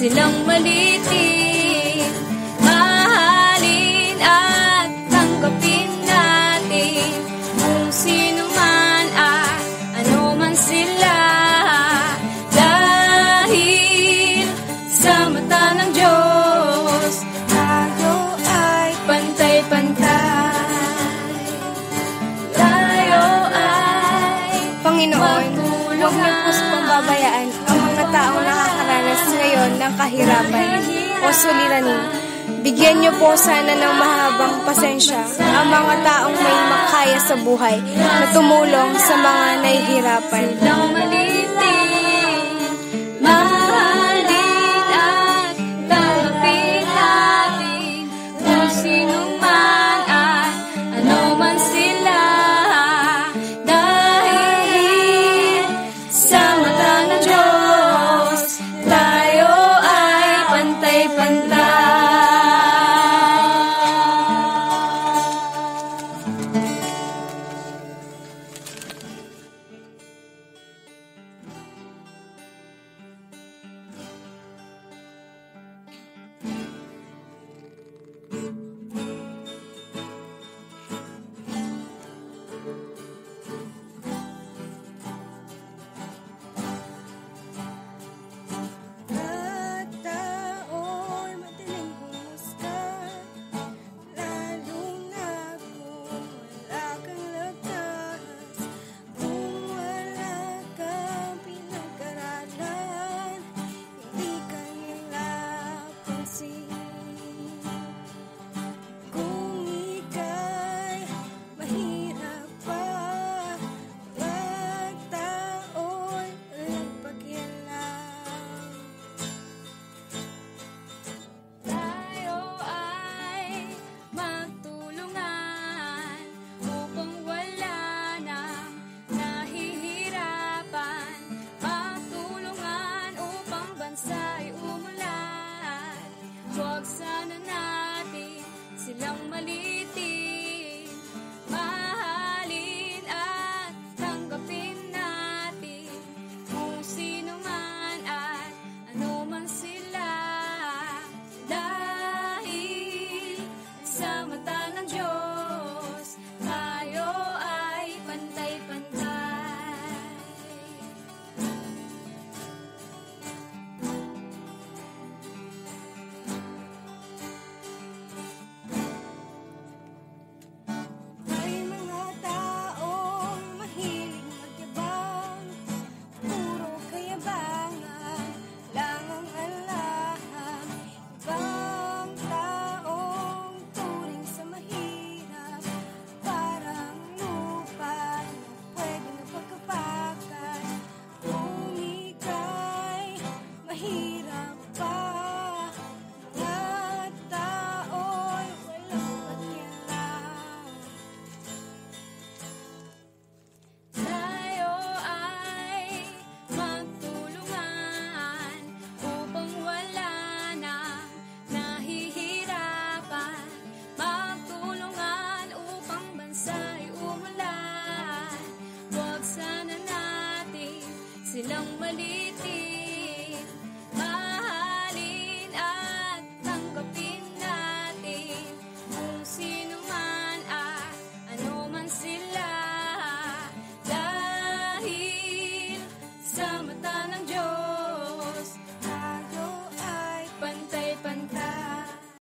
silang malitin. Mahalin at tanggapin natin kung sino man at ano man sila. Dahil sa mata ng Diyos, tayo ay pantay-pantay. Tayo ay Panginoon, huwag niyo po pambabayaan ang mga taong nakakaranas ngayon ng kahirapan o suliranin. Bigyan niyo po sana ng mahabang pasensya ang mga taong may makaya sa buhay na tumulong sa mga nahihirapan. silang malitin. Mahalin at tanggapin natin kung sino man at ano man sila. Dahil sa mata ng Diyos, tayo ay pantay-pantay. At tao'y madaling humusga, lalo na kung wala kang lakas. Kung wala kang pinag-aralan, hindi ka nila pansin. Kung ika'y mahirap pa, wag tao'y walang pakialam. Tayo ay magtulungan upang wala nang nahihirapan. Magtulungan upang bansa'y umunlad. Huwag sana natin silang malitin. Mahalin at tanggapin natin kung sino man at ano man sila. Dahil sa mata ng Diyos, tayo ay pantay-pantay. May mga taong mahilig magyabang, puro kayabangan lang ang alam. Ibang taong turing sa mahirap, parang lupa na pwedeng napagkapakan. Kung ika'y mahirap pa, mga tao'y walang pakialam. Tayo ay magtulungan upang wala nang nahihirapan. Magtulungan upang bansa'y umunlad. Huwag sana natin silang malitin.